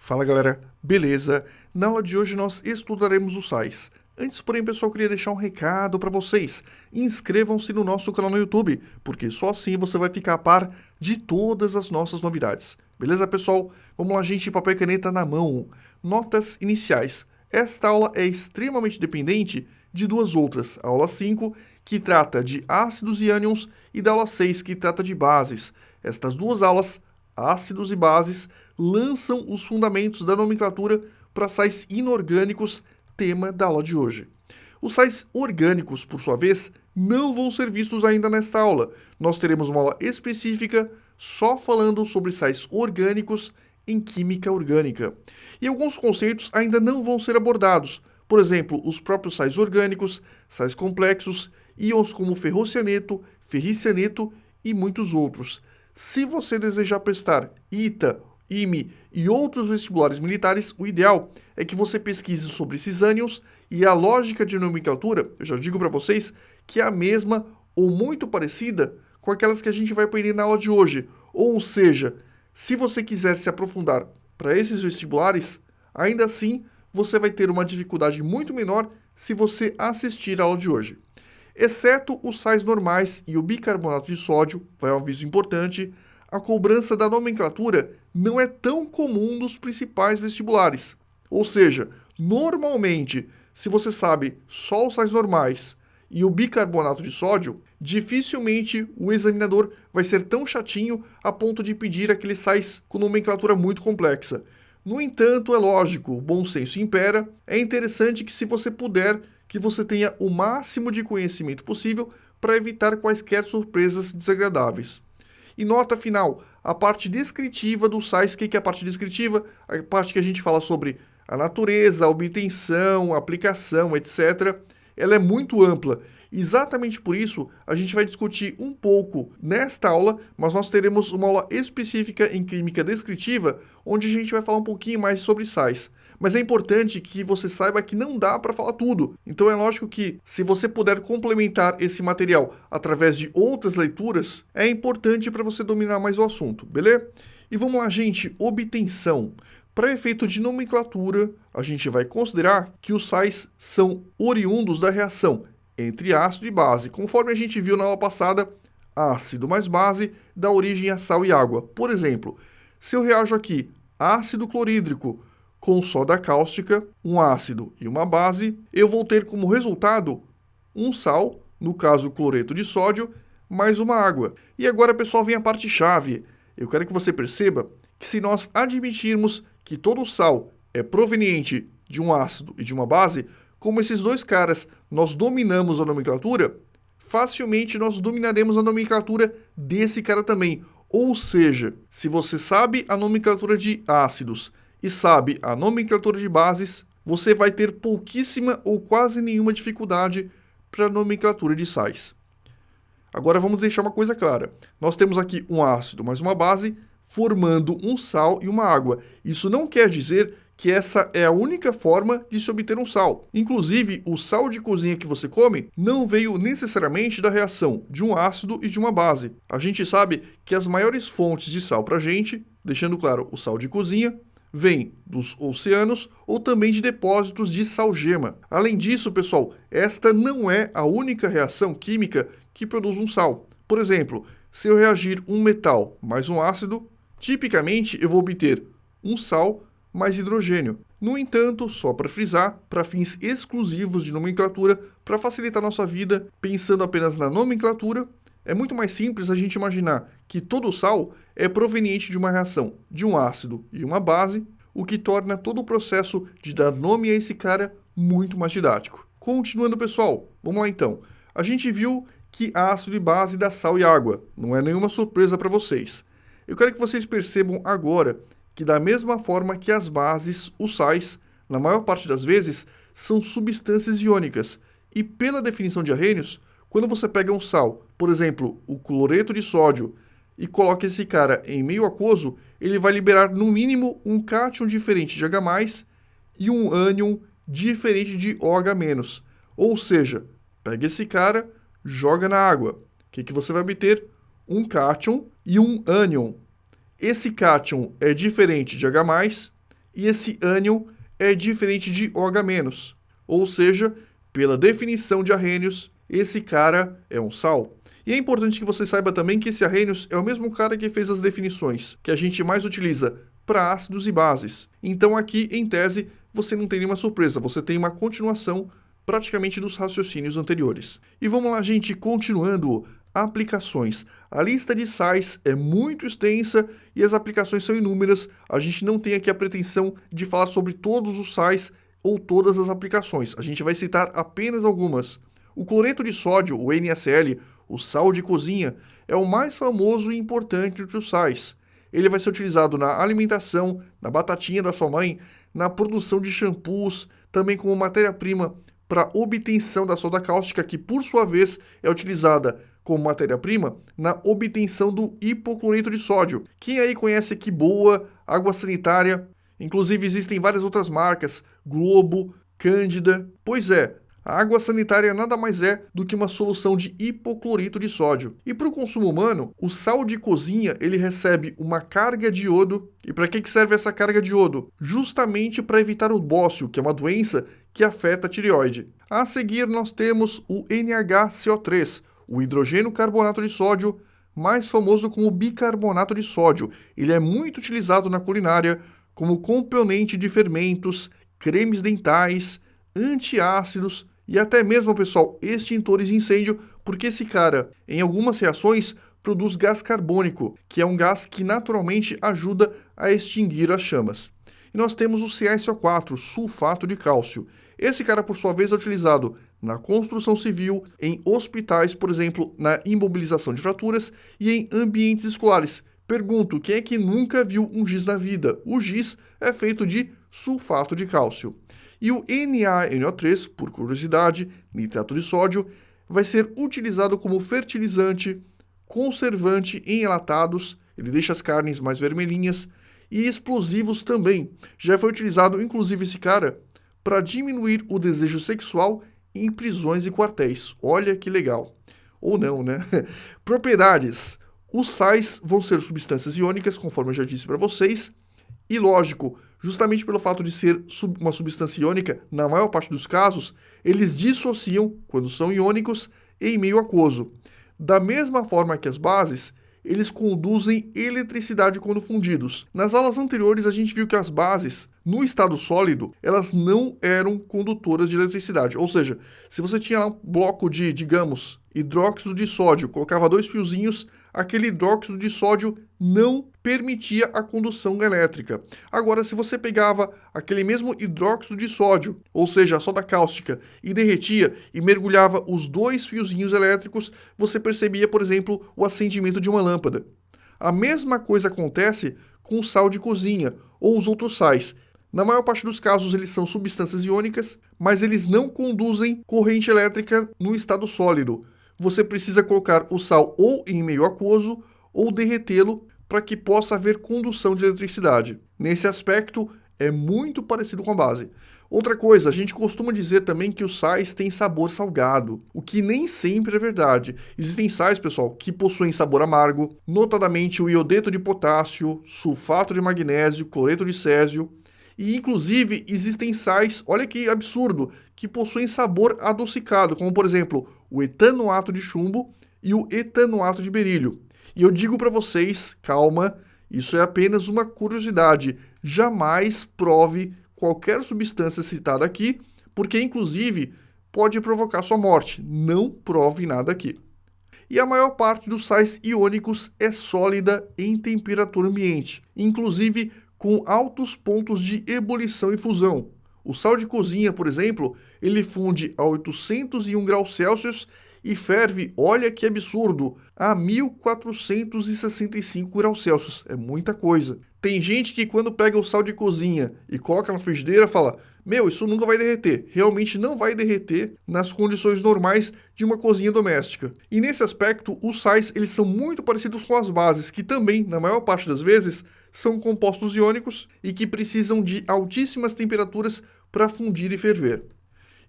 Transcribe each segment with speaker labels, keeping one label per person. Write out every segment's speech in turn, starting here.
Speaker 1: Fala galera, beleza? Na aula de hoje nós estudaremos os sais. Antes, porém, pessoal, eu queria deixar um recado para vocês. Inscrevam-se no nosso canal no YouTube, porque só assim você vai ficar a par de todas as nossas novidades. Beleza, pessoal? Vamos lá, gente, papel e caneta na mão. Notas iniciais. Esta aula é extremamente dependente de duas outras. A aula 5, que trata de ácidos e ânions, e da aula 6, que trata de bases. Estas duas aulas, ácidos e bases, lançam os fundamentos da nomenclatura para sais inorgânicos, tema da aula de hoje. Os sais orgânicos, por sua vez, não vão ser vistos ainda nesta aula. Nós teremos uma aula específica só falando sobre sais orgânicos em química orgânica. E alguns conceitos ainda não vão ser abordados. Por exemplo, os próprios sais orgânicos, sais complexos, íons como ferrocianeto, ferricianeto e muitos outros. Se você desejar prestar ITA, IME e outros vestibulares militares, o ideal é que você pesquise sobre esses ânions e a lógica de nomenclatura, eu já digo para vocês, que é a mesma ou muito parecida com aquelas que a gente vai aprender na aula de hoje. Ou seja, se você quiser se aprofundar para esses vestibulares, ainda assim você vai ter uma dificuldade muito menor se você assistir a aula de hoje. Exceto os sais normais e o bicarbonato de sódio, vai um aviso importante, a cobrança da nomenclatura não é tão comum nos principais vestibulares. Ou seja, normalmente, se você sabe só os sais normais e o bicarbonato de sódio, dificilmente o examinador vai ser tão chatinho a ponto de pedir aqueles sais com nomenclatura muito complexa. No entanto, é lógico, o bom senso impera, é interessante que se você puder, que você tenha o máximo de conhecimento possível para evitar quaisquer surpresas desagradáveis. E nota final, a parte descritiva dos sais, o que é a parte descritiva? A parte que a gente fala sobre a natureza, a obtenção, a aplicação, etc. Ela é muito ampla. Exatamente por isso, a gente vai discutir um pouco nesta aula, mas nós teremos uma aula específica em química descritiva, onde a gente vai falar um pouquinho mais sobre sais. Mas é importante que você saiba que não dá para falar tudo. Então é lógico que, se você puder complementar esse material através de outras leituras, é importante para você dominar mais o assunto, beleza? E vamos lá, gente, obtenção. Para efeito de nomenclatura, a gente vai considerar que os sais são oriundos da reação entre ácido e base. Conforme a gente viu na aula passada, ácido mais base dá origem a sal e água. Por exemplo, se eu reajo aqui ácido clorídrico com soda cáustica, um ácido e uma base, eu vou ter como resultado um sal, no caso cloreto de sódio, mais uma água. E agora, pessoal, vem a parte chave. Eu quero que você perceba que se nós admitirmos que todo sal é proveniente de um ácido e de uma base, como esses dois caras nós dominamos a nomenclatura, facilmente nós dominaremos a nomenclatura desse cara também. Ou seja, se você sabe a nomenclatura de ácidos e sabe a nomenclatura de bases, você vai ter pouquíssima ou quase nenhuma dificuldade para a nomenclatura de sais. Agora vamos deixar uma coisa clara. Nós temos aqui um ácido mais uma base, formando um sal e uma água. Isso não quer dizer que essa é a única forma de se obter um sal. Inclusive, o sal de cozinha que você come não veio necessariamente da reação de um ácido e de uma base. A gente sabe que as maiores fontes de sal para a gente, deixando claro, o sal de cozinha, vem dos oceanos ou também de depósitos de salgema. Além disso, pessoal, esta não é a única reação química que produz um sal. Por exemplo, se eu reagir um metal mais um ácido, tipicamente eu vou obter um sal mais hidrogênio. No entanto, só para frisar, para fins exclusivos de nomenclatura, para facilitar nossa vida, pensando apenas na nomenclatura, é muito mais simples a gente imaginar que todo sal é proveniente de uma reação de um ácido e uma base, o que torna todo o processo de dar nome a esse cara muito mais didático. Continuando, pessoal, vamos lá então. A gente viu que ácido e base dá sal e água, não é nenhuma surpresa para vocês. Eu quero que vocês percebam agora que da mesma forma que as bases, os sais, na maior parte das vezes, são substâncias iônicas, e pela definição de Arrhenius, quando você pega um sal, por exemplo, o cloreto de sódio, e coloca esse cara em meio aquoso, ele vai liberar no mínimo um cátion diferente de H+, e um ânion diferente de OH-. Ou seja, pega esse cara, joga na água. O que você vai obter? Um cátion e um ânion. Esse cátion é diferente de H+, e esse ânion é diferente de OH-. Ou seja, pela definição de Arrhenius, esse cara é um sal. E é importante que você saiba também que esse Arrhenius é o mesmo cara que fez as definições que a gente mais utiliza para ácidos e bases. Então aqui, em tese, você não tem nenhuma surpresa, você tem uma continuação praticamente dos raciocínios anteriores. E vamos lá, gente, continuando. Aplicações. A lista de sais é muito extensa e as aplicações são inúmeras. A gente não tem aqui a pretensão de falar sobre todos os sais ou todas as aplicações. A gente vai citar apenas algumas. O cloreto de sódio, o NaCl, o sal de cozinha, é o mais famoso e importante entre os sais. Ele vai ser utilizado na alimentação, na batatinha da sua mãe, na produção de shampoos, também como matéria-prima para obtenção da soda cáustica, que por sua vez é utilizada como matéria-prima na obtenção do hipocloreto de sódio. Quem aí conhece que boa água sanitária? Inclusive existem várias outras marcas, Globo, Cândida. Pois é, a água sanitária nada mais é do que uma solução de hipocloreto de sódio. E para o consumo humano, o sal de cozinha ele recebe uma carga de iodo. E para que serve essa carga de iodo? Justamente para evitar o bócio, que é uma doença que afeta a tireoide. A seguir nós temos o NaCO3, o hidrogênio carbonato de sódio, mais famoso como bicarbonato de sódio. Ele é muito utilizado na culinária como componente de fermentos, cremes dentais, antiácidos e até mesmo, pessoal, extintores de incêndio, porque esse cara, em algumas reações, produz gás carbônico, que é um gás que naturalmente ajuda a extinguir as chamas. E nós temos o CaSO4, sulfato de cálcio. Esse cara, por sua vez, é utilizado na construção civil, em hospitais, por exemplo, na imobilização de fraturas e em ambientes escolares. Pergunto, quem é que nunca viu um giz na vida? O giz é feito de sulfato de cálcio. E o NaNO3, por curiosidade, nitrato de sódio, vai ser utilizado como fertilizante, conservante em enlatados, ele deixa as carnes mais vermelhinhas, e explosivos também. Já foi utilizado, inclusive, esse cara para diminuir o desejo sexual em prisões e quartéis. Olha que legal. Ou não, né? Propriedades. Os sais vão ser substâncias iônicas, conforme eu já disse para vocês. E lógico, justamente pelo fato de ser uma substância iônica, na maior parte dos casos, eles dissociam, quando são iônicos, em meio aquoso. Da mesma forma que as bases, eles conduzem eletricidade quando fundidos. Nas aulas anteriores, a gente viu que as bases, no estado sólido, elas não eram condutoras de eletricidade. Ou seja, se você tinha lá um bloco de, digamos, hidróxido de sódio, colocava 2 fiozinhos, aquele hidróxido de sódio não permitia a condução elétrica. Agora, se você pegava aquele mesmo hidróxido de sódio, ou seja, a soda cáustica, e derretia e mergulhava os 2 fiozinhos elétricos, você percebia, por exemplo, o acendimento de uma lâmpada. A mesma coisa acontece com o sal de cozinha ou os outros sais. Na maior parte dos casos, eles são substâncias iônicas, mas eles não conduzem corrente elétrica no estado sólido. Você precisa colocar o sal ou em meio aquoso ou derretê-lo para que possa haver condução de eletricidade. Nesse aspecto, é muito parecido com a base. Outra coisa, a gente costuma dizer também que os sais têm sabor salgado, o que nem sempre é verdade. Existem sais, pessoal, que possuem sabor amargo, notadamente o iodeto de potássio, sulfato de magnésio, cloreto de césio. E, inclusive, existem sais, olha que absurdo, que possuem sabor adocicado, como, por exemplo, o etanoato de chumbo e o etanoato de berílio. E eu digo para vocês, calma, isso é apenas uma curiosidade. Jamais prove qualquer substância citada aqui, porque, inclusive, pode provocar sua morte. Não prove nada aqui. E a maior parte dos sais iônicos é sólida em temperatura ambiente, inclusive com altos pontos de ebulição e fusão. O sal de cozinha, por exemplo, ele funde a 801 graus Celsius e ferve, olha que absurdo, a 1465 graus Celsius. É muita coisa. Tem gente que quando pega o sal de cozinha e coloca na frigideira fala: meu, isso nunca vai derreter. Realmente não vai derreter nas condições normais de uma cozinha doméstica. E nesse aspecto, os sais eles são muito parecidos com as bases, que também, na maior parte das vezes, são compostos iônicos e que precisam de altíssimas temperaturas para fundir e ferver.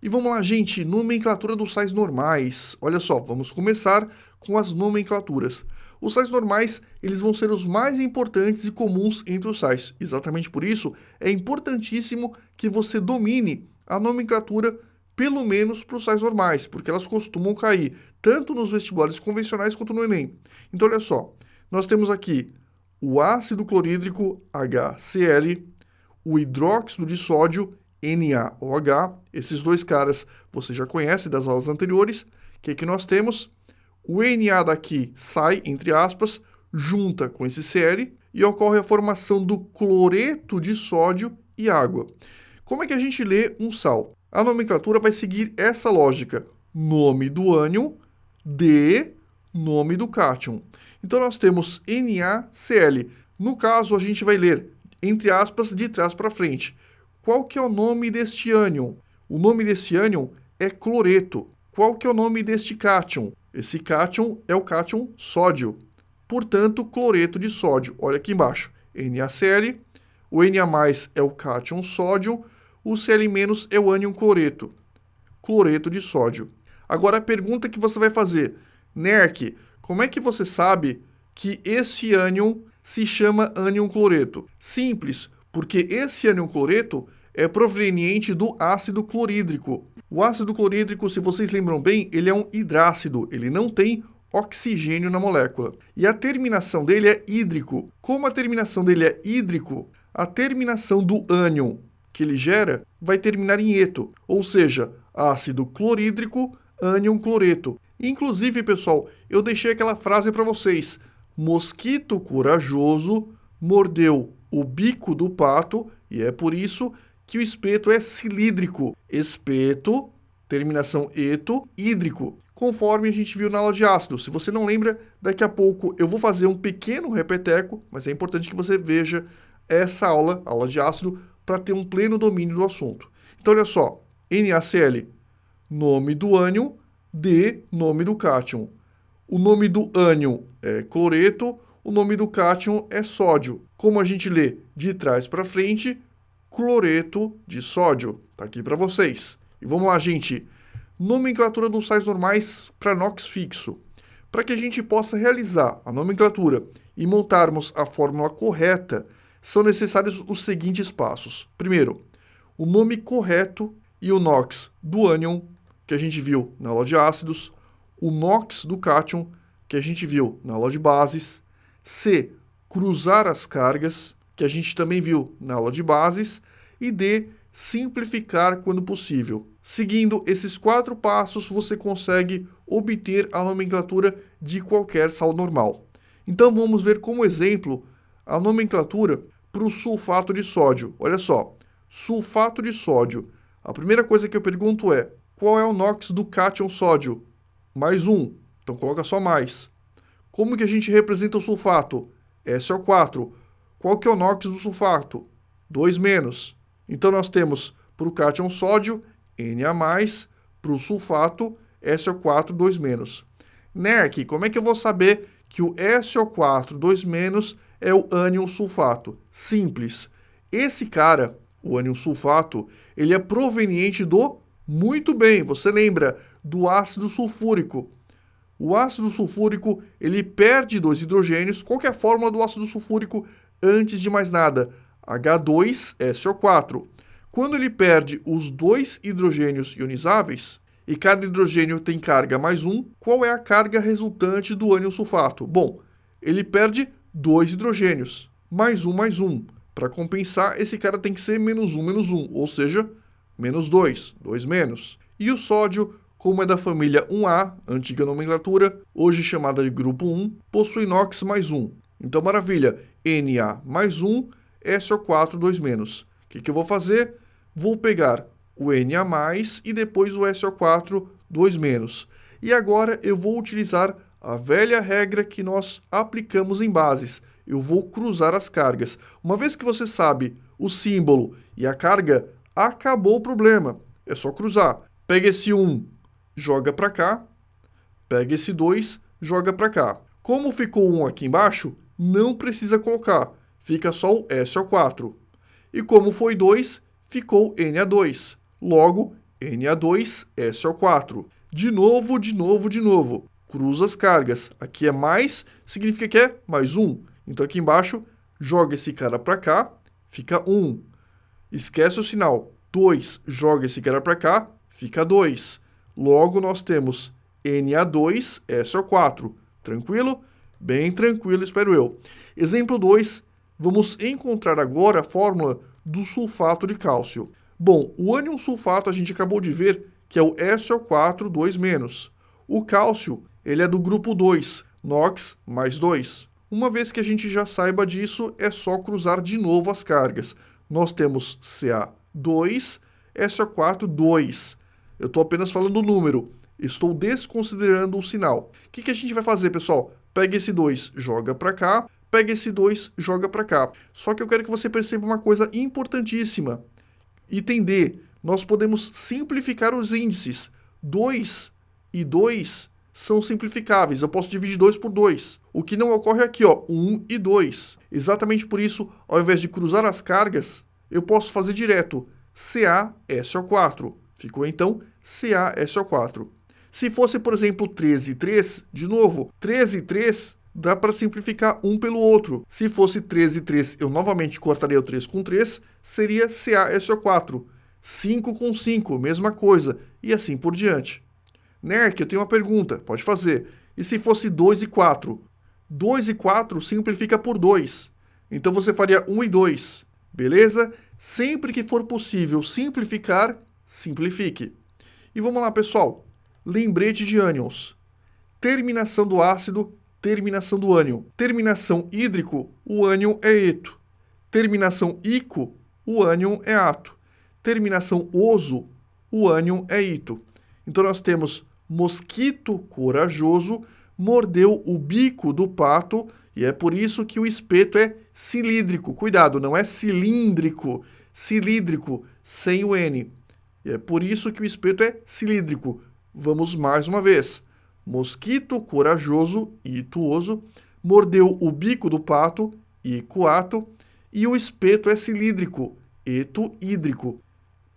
Speaker 1: E vamos lá, gente, nomenclatura dos sais normais. Olha só, vamos começar com as nomenclaturas. Os sais normais, eles vão ser os mais importantes e comuns entre os sais. Exatamente por isso, é importantíssimo que você domine a nomenclatura, pelo menos para os sais normais, porque elas costumam cair tanto nos vestibulares convencionais quanto no Enem. Então, olha só, nós temos aqui o ácido clorídrico, HCl, o hidróxido de sódio, NaOH. Esses dois caras você já conhece das aulas anteriores. O que que nós temos? O Na daqui sai, entre aspas, junta com esse Cl e ocorre a formação do cloreto de sódio e água. Como é que a gente lê um sal? A nomenclatura vai seguir essa lógica. Nome do ânion, de nome do cátion. Então nós temos NaCl. No caso, a gente vai ler, entre aspas, de trás para frente. Qual que é o nome deste ânion? O nome deste ânion é cloreto. Qual que é o nome deste cátion? Esse cátion é o cátion sódio. Portanto, cloreto de sódio. Olha aqui embaixo. NaCl. O Na+ é o cátion sódio. O Cl- é o ânion cloreto. Cloreto de sódio. Agora a pergunta que você vai fazer. Nerk, como é que você sabe que esse ânion se chama ânion cloreto? Simples, porque esse ânion cloreto é proveniente do ácido clorídrico. O ácido clorídrico, se vocês lembram bem, ele é um hidrácido, ele não tem oxigênio na molécula. E a terminação dele é hídrico. Como a terminação dele é hídrico, a terminação do ânion que ele gera vai terminar em eto, ou seja, ácido clorídrico, ânion cloreto. Inclusive, pessoal, eu deixei aquela frase para vocês. Mosquito corajoso mordeu o bico do pato e é por isso que o espeto é cilíndrico. Espeto, terminação eto, hídrico, conforme a gente viu na aula de ácido. Se você não lembra, daqui a pouco eu vou fazer um pequeno repeteco, mas é importante que você veja essa aula de ácido, para ter um pleno domínio do assunto. Então, olha só, NaCl, nome do ânion, de nome do cátion. O nome do ânion é cloreto, o nome do cátion é sódio. Como a gente lê de trás para frente, cloreto de sódio. Tá aqui para vocês. E vamos lá, gente. Nomenclatura dos sais normais para NOx fixo. Para que a gente possa realizar a nomenclatura e montarmos a fórmula correta, são necessários os seguintes passos. Primeiro, o nome correto e o NOx do ânion, que a gente viu na aula de ácidos, o NOx do cátion, que a gente viu na aula de bases, C, cruzar as cargas, que a gente também viu na aula de bases, e D, simplificar quando possível. Seguindo esses 4 passos, você consegue obter a nomenclatura de qualquer sal normal. Então vamos ver como exemplo a nomenclatura para o sulfato de sódio. Olha só, sulfato de sódio. A primeira coisa que eu pergunto é, qual é o NOx do cátion sódio? Mais 1, então coloca só mais. Como que a gente representa o sulfato? SO4. Qual que é o NOx do sulfato? 2-. Então nós temos para o cátion sódio, Na+, para o sulfato, SO4, 2-. Nerk, como é que eu vou saber que o SO4, 2- é o ânion sulfato? Simples. Esse cara, o ânion sulfato, ele é proveniente do, muito bem, você lembra, do ácido sulfúrico. O ácido sulfúrico, ele perde 2 hidrogênios. Qual que é a fórmula do ácido sulfúrico? Antes de mais nada, H2SO4. Quando ele perde os 2 hidrogênios ionizáveis, e cada hidrogênio tem carga mais 1, qual é a carga resultante do ânion sulfato? Bom, ele perde 2 hidrogênios, mais 1. Para compensar, esse cara tem que ser -1, ou seja, -2, 2-. E o sódio, como é da família 1A, antiga nomenclatura, hoje chamada de grupo 1, possui NOx mais 1. Então, maravilha, Na mais 1, SO4, 2-. O que eu vou fazer? Vou pegar o Na+, e depois o SO4, 2-. E agora eu vou utilizar a velha regra que nós aplicamos em bases. Eu vou cruzar as cargas. Uma vez que você sabe o símbolo e a carga, acabou o problema. É só cruzar. Pega esse 1, joga para cá. Pega esse 2, joga para cá. Como ficou 1 aqui embaixo, não precisa colocar. Fica só o SO4. E como foi 2, ficou Na2. Logo, Na2SO4. De novo. cruza as cargas. Aqui é mais, significa que é mais 1. Então aqui embaixo, joga esse cara para cá, fica 1. Esquece o sinal. 2, joga esse cara para cá, fica 2. Logo, nós temos Na2, SO4. Tranquilo? Bem tranquilo, espero eu. Exemplo 2, vamos encontrar agora a fórmula do sulfato de cálcio. Bom, o ânion sulfato a gente acabou de ver que é o SO4 2-. O cálcio, ele é do grupo 2, NOx mais 2. Uma vez que a gente já saiba disso, é só cruzar de novo as cargas. Nós temos Ca2, SO4 2. Eu estou apenas falando o número. Estou desconsiderando o sinal. O que a gente vai fazer, pessoal? Pega esse 2, joga para cá. Pega esse 2, joga para cá. Só que eu quero que você perceba uma coisa importantíssima. Item D, nós podemos simplificar os índices. 2 e 2 são simplificáveis. Eu posso dividir 2 por 2. O que não ocorre aqui, ó, 1 e 2. Exatamente por isso, ao invés de cruzar as cargas, eu posso fazer direto CaSO4. Ficou então CaSO4. Se fosse, por exemplo, 3 e 3, de novo, 3 e 3 dá para simplificar um pelo outro. Se fosse 3 e 3, eu novamente cortaria o 3 com 3, seria CaSO4. 5 com 5, mesma coisa, e assim por diante. Nerk, eu tenho uma pergunta, pode fazer. E se fosse 2 e 4? 2 e 4 simplifica por 2. Então você faria 1 e 2. Beleza? Sempre que for possível simplificar, simplifique. E vamos lá, pessoal. Lembrete de ânions. Terminação do ácido, terminação do ânion. Terminação hídrico, o ânion é eto. Terminação ico, o ânion é ato. Terminação oso, o ânion é ito. Então nós temos mosquito corajoso mordeu o bico do pato e é por isso que o espeto é cilíndrico. Cuidado, não é cilíndrico, cilíndrico, sem o N. E é por isso que o espeto é cilíndrico. Vamos mais uma vez. Mosquito corajoso, ituoso, mordeu o bico do pato, icoato, e o espeto é cilíndrico, eto hídrico.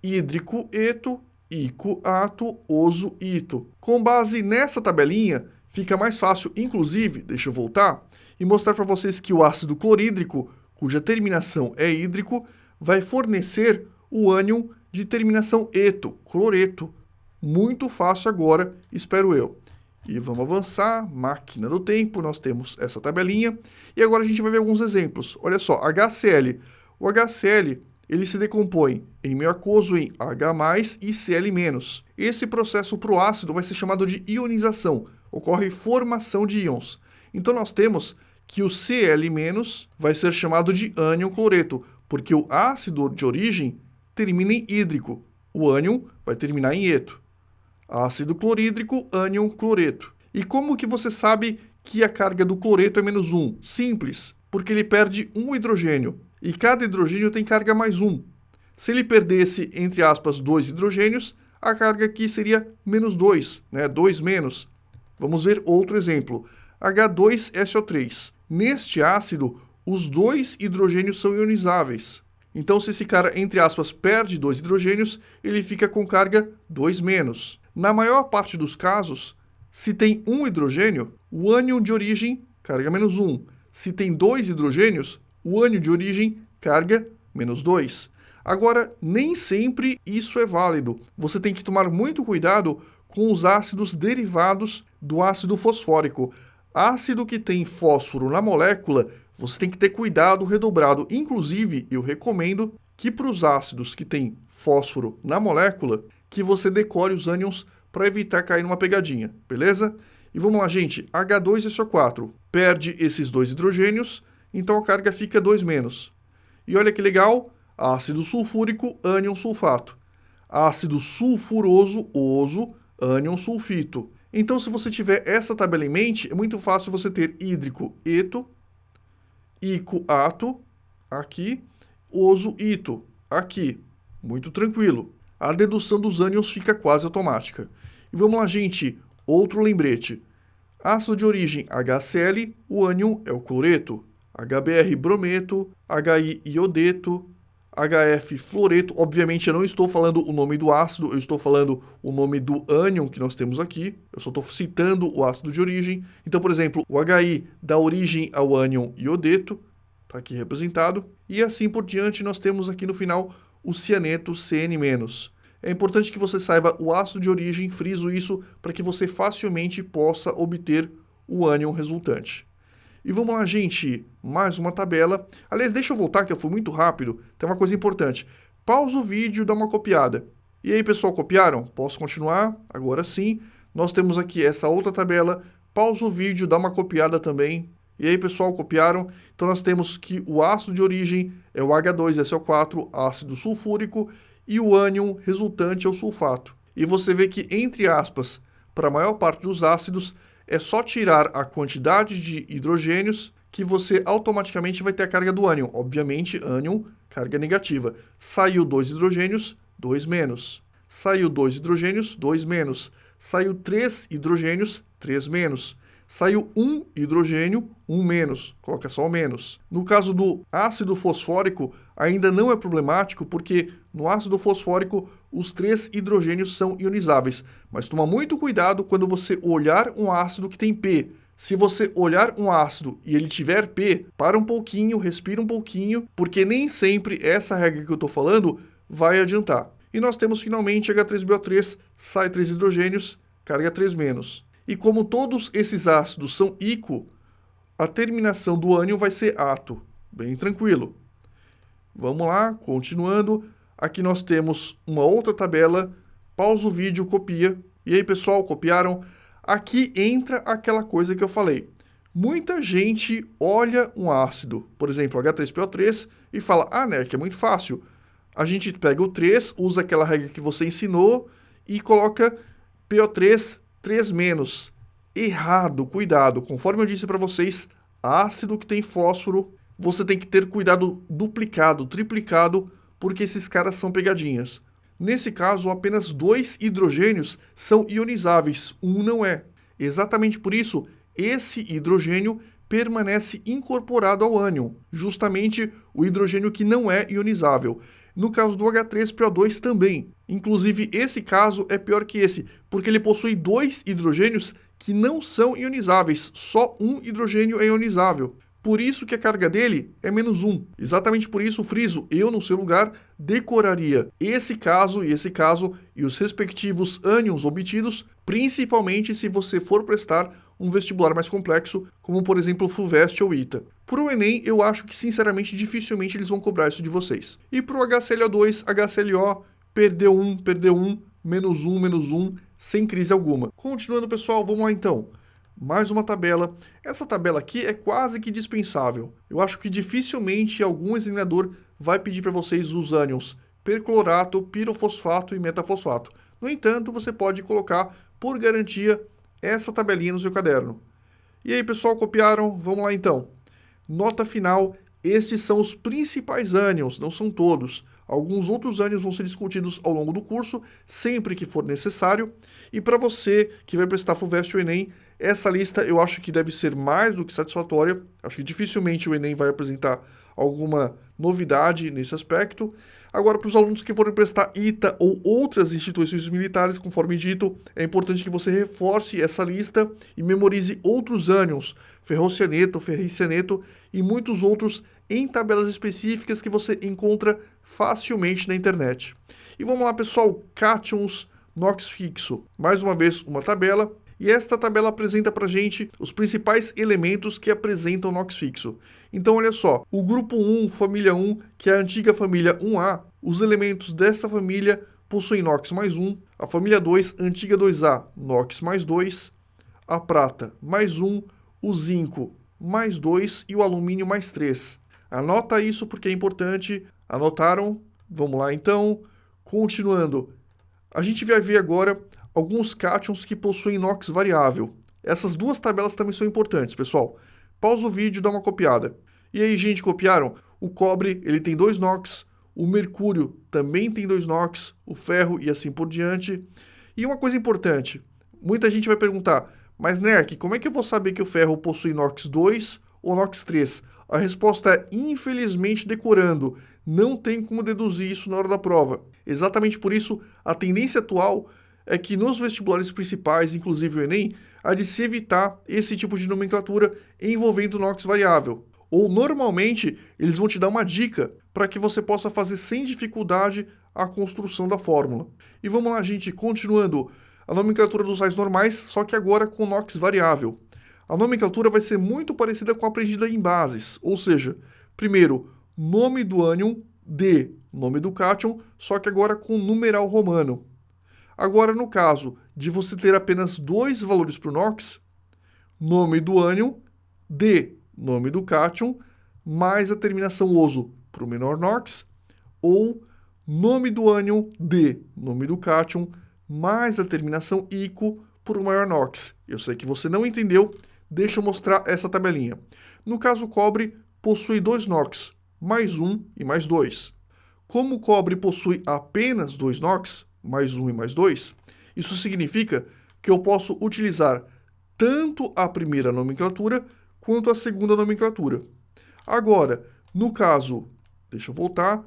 Speaker 1: Hídrico, eto, ico, ato, oso, ito. Com base nessa tabelinha, fica mais fácil, inclusive, deixa eu voltar, e mostrar para vocês que o ácido clorídrico, cuja terminação é hídrico, vai fornecer o ânion de terminação eto, cloreto. Muito fácil agora, espero eu. E vamos avançar, máquina do tempo, nós temos essa tabelinha. E agora a gente vai ver alguns exemplos. Olha só, HCl. O HCl, ele se decompõe em meio aquoso em H+, e Cl-. Esse processo para o ácido vai ser chamado de ionização. Ocorre formação de íons. Então nós temos que o Cl- vai ser chamado de ânion cloreto, porque o ácido de origem termina em hídrico. O ânion vai terminar em eto. Ácido clorídrico, ânion cloreto. E como que você sabe que a carga do cloreto é -1? Simples, porque ele perde um hidrogênio. E cada hidrogênio tem carga +1. Se ele perdesse, entre aspas, 2 hidrogênios, a carga aqui seria -2, né? 2-. Vamos ver outro exemplo. H2SO3. Neste ácido, os 2 hidrogênios são ionizáveis. Então, se esse cara, entre aspas, perde 2 hidrogênios, ele fica com carga 2-. Na maior parte dos casos, se tem um hidrogênio, o ânion de origem, carga -1. Se tem 2 hidrogênios, o ânion de origem, carga -2. Agora, nem sempre isso é válido. Você tem que tomar muito cuidado com os ácidos derivados do ácido fosfórico. Ácido que tem fósforo na molécula, você tem que ter cuidado redobrado. Inclusive, eu recomendo que para os ácidos que têm fósforo na molécula, que você decore os ânions para evitar cair numa pegadinha, beleza? E vamos lá, gente. H2SO4 perde esses 2 hidrogênios, então a carga fica 2-. E olha que legal, ácido sulfúrico, ânion sulfato. Ácido sulfuroso, oso, ânion sulfito. Então, se você tiver essa tabela em mente, é muito fácil você ter hídrico, eto, ico, ato, aqui, oso, ito, aqui. Muito tranquilo. A dedução dos ânions fica quase automática. E vamos lá, gente, outro lembrete. Ácido de origem HCl, o ânion é o cloreto. HBr, brometo, HI, iodeto, HF fluoreto. Obviamente eu não estou falando o nome do ácido, eu estou falando o nome do ânion que nós temos aqui. Eu só estou citando o ácido de origem. Então, por exemplo, o HI dá origem ao ânion iodeto, está aqui representado. E assim por diante, nós temos aqui no final o cianeto Cn-. É importante que você saiba o ácido de origem, friso isso, para que você facilmente possa obter o ânion resultante. E vamos lá, gente, mais uma tabela. Aliás, deixa eu voltar que eu fui muito rápido. Tem uma coisa importante. Pausa o vídeo, dá uma copiada. E aí, pessoal, copiaram? Posso continuar? Agora sim. Nós temos aqui essa outra tabela. Pausa o vídeo, dá uma copiada também. E aí, pessoal, copiaram? Então nós temos que o ácido de origem é o H2SO4, ácido sulfúrico, e o ânion resultante é o sulfato. E você vê que, entre aspas, para a maior parte dos ácidos, é só tirar a quantidade de hidrogênios que você automaticamente vai ter a carga do ânion. Obviamente, ânion, carga negativa. Saiu 2 hidrogênios, 2 menos. Saiu 2 hidrogênios, 2 menos. Saiu 3 hidrogênios, 3 menos. Saiu 1 hidrogênio, 1 menos. Coloca só o menos. No caso do ácido fosfórico, ainda não é problemático, porque no ácido fosfórico os 3 hidrogênios são ionizáveis. Mas toma muito cuidado quando você olhar um ácido que tem P. Se você olhar um ácido e ele tiver P, para um pouquinho, respira um pouquinho, porque nem sempre essa regra que eu estou falando vai adiantar. E nós temos finalmente H3BO3, sai 3 hidrogênios, carga 3 menos. E como todos esses ácidos são ico, a terminação do ânion vai ser ato. Bem tranquilo. Vamos lá, continuando. Aqui nós temos uma outra tabela. Pausa o vídeo, copia. E aí, pessoal, copiaram? Aqui entra aquela coisa que eu falei. Muita gente olha um ácido, por exemplo, H3PO3, e fala, ah, né, que é muito fácil. A gente pega o 3, usa aquela regra que você ensinou e coloca PO3 3 menos. Errado, cuidado. Conforme eu disse para vocês, ácido que tem fósforo, você tem que ter cuidado duplicado, triplicado, porque esses caras são pegadinhas. Nesse caso, apenas 2 hidrogênios são ionizáveis, um não é. Exatamente por isso, esse hidrogênio permanece incorporado ao ânion, justamente o hidrogênio que não é ionizável. No caso do H3PO2 também. Inclusive, esse caso é pior que esse, porque ele possui 2 hidrogênios que não são ionizáveis, só um hidrogênio é ionizável. Por isso que a carga dele é -1. Exatamente por isso, friso, eu no seu lugar decoraria esse caso e os respectivos ânions obtidos, principalmente se você for prestar um vestibular mais complexo, como por exemplo FUVEST ou ITA. Para o Enem, eu acho que sinceramente dificilmente eles vão cobrar isso de vocês. E para o HClO2, HClO, perdeu um, -1, sem crise alguma. Continuando, pessoal, vamos lá então. Mais uma tabela. Essa tabela aqui é quase que dispensável. Eu acho que dificilmente algum examinador vai pedir para vocês os ânions perclorato, pirofosfato e metafosfato. No entanto, você pode colocar, por garantia, essa tabelinha no seu caderno. E aí, pessoal, copiaram? Vamos lá então. Nota final, estes são os principais ânions, não são todos. Alguns outros ânions vão ser discutidos ao longo do curso, sempre que for necessário. E para você que vai prestar FUVEST ou Enem, essa lista eu acho que deve ser mais do que satisfatória. Acho que dificilmente o Enem vai apresentar alguma novidade nesse aspecto. Agora, para os alunos que forem prestar ITA ou outras instituições militares, conforme dito, é importante que você reforce essa lista e memorize outros ânions, ferrocianeto, ferricianeto e muitos outros em tabelas específicas que você encontra facilmente na internet. E vamos lá, pessoal, cátions NOx fixo. Mais uma vez, uma tabela. E esta tabela apresenta para a gente os principais elementos que apresentam NOx fixo. Então, olha só, o grupo 1, família 1, que é a antiga família 1A, os elementos desta família possuem NOx mais 1, a família 2, antiga 2A, NOx mais 2, a prata mais 1, o zinco mais 2 e o alumínio mais 3. Anota isso porque é importante. Anotaram? Vamos lá então. Continuando, a gente vai ver agora alguns cátions que possuem NOx variável. Essas duas tabelas também são importantes, pessoal. Pausa o vídeo e dá uma copiada. E aí, gente, copiaram? O cobre, ele tem 2 NOx, o mercúrio também tem 2 NOx, o ferro e assim por diante. E uma coisa importante, muita gente vai perguntar, mas Nerk, como é que eu vou saber que o ferro possui NOx 2 ou NOx 3? A resposta é, infelizmente, decorando. não tem como deduzir isso na hora da prova. Exatamente por isso, a tendência atual é que nos vestibulares principais, inclusive o Enem, há de se evitar esse tipo de nomenclatura envolvendo NOx variável. Ou, normalmente, eles vão te dar uma dica para que você possa fazer sem dificuldade a construção da fórmula. E vamos lá, gente, continuando. A nomenclatura dos sais normais, só que agora com NOx variável. A nomenclatura vai ser muito parecida com a aprendida em bases, ou seja, primeiro, nome do ânion, D, nome do cátion, só que agora com numeral romano. Agora, no caso de você ter apenas dois valores para o NOx, nome do ânion, D, nome do cátion, mais a terminação oso para o menor NOx, ou nome do ânion, D, nome do cátion, mais a terminação ico para o maior NOx. Eu sei que você não entendeu, deixa eu mostrar essa tabelinha. No caso, o cobre possui dois NOx, mais um e mais dois. Como o cobre possui apenas dois NOx, mais um e mais dois, isso significa que eu posso utilizar tanto a primeira nomenclatura quanto a segunda nomenclatura. Agora, no caso, deixa eu voltar,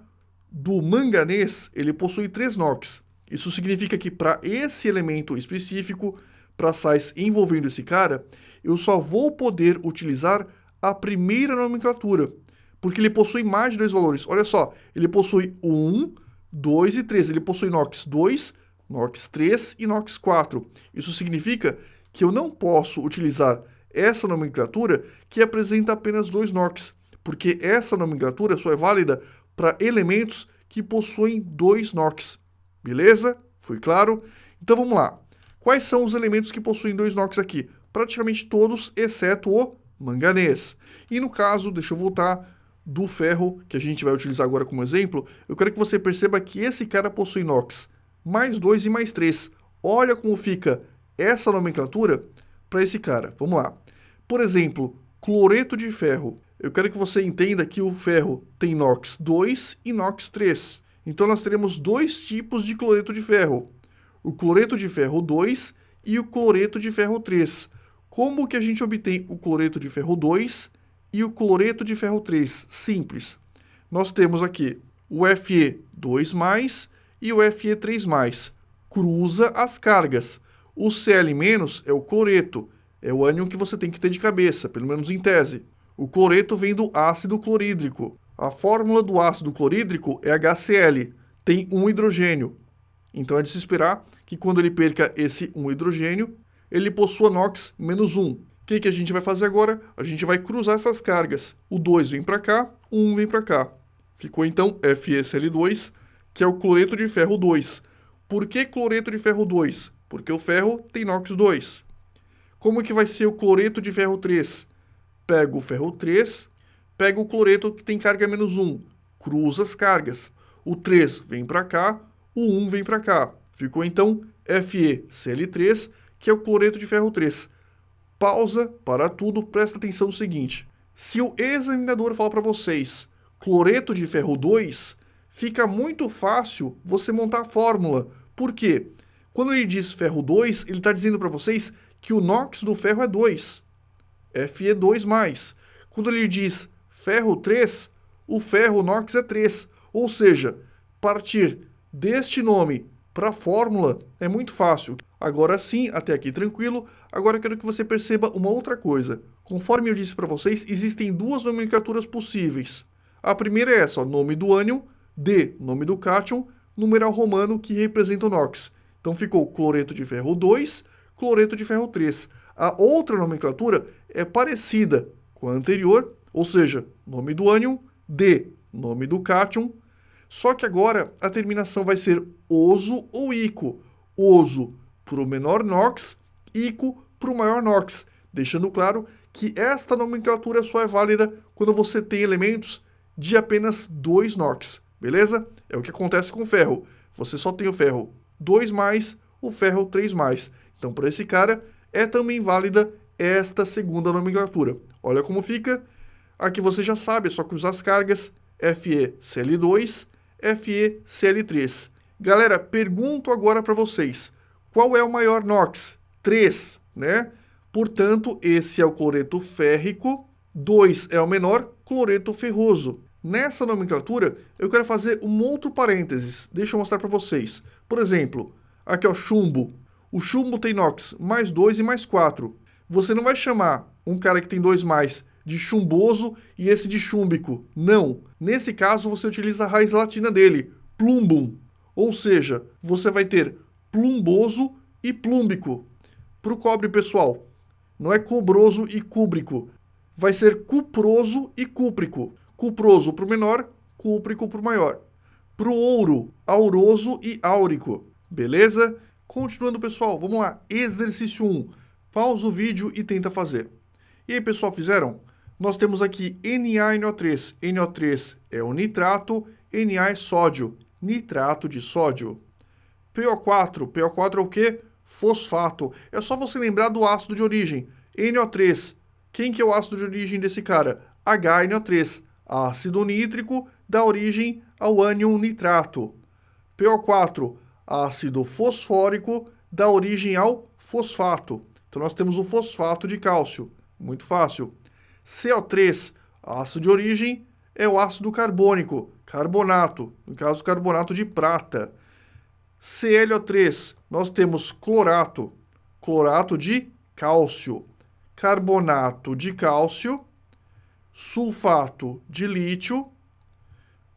Speaker 1: do manganês, ele possui 3 NOx. Isso significa que para esse elemento específico, para sais envolvendo esse cara, eu só vou poder utilizar a primeira nomenclatura, porque ele possui mais de dois valores. Olha só, ele possui 1, 2 e 3. Ele possui NOx 2, NOx 3 e NOx 4. Isso significa que eu não posso utilizar essa nomenclatura que apresenta apenas dois NOx, porque essa nomenclatura só é válida para elementos que possuem dois NOx. Beleza? Foi claro? Então vamos lá. Quais são os elementos que possuem dois NOx aqui? Praticamente todos, exceto o manganês. E no caso, deixa eu voltar, do ferro, que a gente vai utilizar agora como exemplo, eu quero que você perceba que esse cara possui NOx mais 2 e mais 3. Olha como fica essa nomenclatura para esse cara. Vamos lá. Por exemplo, cloreto de ferro. Eu quero que você entenda que o ferro tem NOx 2 e NOx 3. Então nós teremos dois tipos de cloreto de ferro. O cloreto de ferro 2 e o cloreto de ferro 3. Como que a gente obtém o cloreto de ferro 2 e o cloreto de ferro 3? Simples. Nós temos aqui o Fe2+, e o Fe3+. Cruza as cargas. O Cl- é o cloreto. É o ânion que você tem que ter de cabeça, pelo menos em tese. O cloreto vem do ácido clorídrico. A fórmula do ácido clorídrico é HCl. Tem um hidrogênio. Então é de se esperar que quando ele perca esse um hidrogênio, ele possua NOx -1. O que a gente vai fazer agora? A gente vai cruzar essas cargas. O 2 vem para cá, o 1 vem para cá. Ficou então FeCl2, que é o cloreto de ferro 2. Por que cloreto de ferro 2? Porque o ferro tem NOx 2. Como que vai ser o cloreto de ferro 3? Pega o ferro 3, pega o cloreto que tem carga -1, cruza as cargas. O 3 vem para cá, o 1 vem para cá. Ficou então FeCl3, que é o cloreto de ferro 3. Pausa para tudo, presta atenção no seguinte. Se o examinador falar para vocês cloreto de ferro 2, fica muito fácil você montar a fórmula. Por quê? Quando ele diz ferro 2, ele está dizendo para vocês que o NOx do ferro é 2. Fe2+. Quando ele diz ferro 3, o ferro NOx é 3. Ou seja, partir deste nome para a fórmula é muito fácil. Agora sim, até aqui tranquilo. Agora eu quero que você perceba uma outra coisa. Conforme eu disse para vocês, existem duas nomenclaturas possíveis. A primeira é essa, ó, nome do ânion, D, nome do cátion, numeral romano que representa o NOx. Então ficou cloreto de ferro 2, cloreto de ferro 3. A outra nomenclatura é parecida com a anterior, ou seja, nome do ânion, D, nome do cátion, só que agora a terminação vai ser oso ou ico. Oso para o menor NOx, ico para o maior NOx, deixando claro que esta nomenclatura só é válida quando você tem elementos de apenas 2 NOx, beleza? É o que acontece com o ferro. Você só tem o ferro 2+, o ferro 3+. Então, para esse cara, é também válida esta segunda nomenclatura. Olha como fica. Aqui você já sabe, é só cruzar as cargas. FeCl2, FeCl3. Galera, pergunto agora para vocês. Qual é o maior NOx? 3, né? Portanto, esse é o cloreto férrico. 2 é o menor, cloreto ferroso. Nessa nomenclatura, eu quero fazer um outro parênteses. Deixa eu mostrar para vocês. Por exemplo, aqui ó, chumbo. O chumbo tem NOx mais 2 e mais 4. Você não vai chamar um cara que tem 2 mais de chumboso e esse de chúmbico. Não. Nesse caso, você utiliza a raiz latina dele, plumbum. Ou seja, você vai ter plumboso e plúmbico. Para o cobre, pessoal, não é cobroso e cúbrico. Vai ser cuproso e cúprico. Cuproso para o menor, cúprico para o maior. Para o ouro, auroso e áurico. Beleza? Continuando, pessoal, vamos lá. Exercício 1. Pausa o vídeo e tenta fazer. E aí, pessoal, fizeram? Nós temos aqui NaNO3. NO3 é o nitrato, Na é sódio, nitrato de sódio. PO4. PO4 é o quê? Fosfato. É só você lembrar do ácido de origem. NO3. Quem que é o ácido de origem desse cara? HNO3. Ácido nítrico dá origem ao ânion nitrato. PO4. Ácido fosfórico dá origem ao fosfato. Então nós temos o fosfato de cálcio. Muito fácil. CO3. Ácido de origem é o ácido carbônico. Carbonato. No caso, carbonato de prata. ClO3, nós temos clorato, clorato de cálcio, carbonato de cálcio, sulfato de lítio,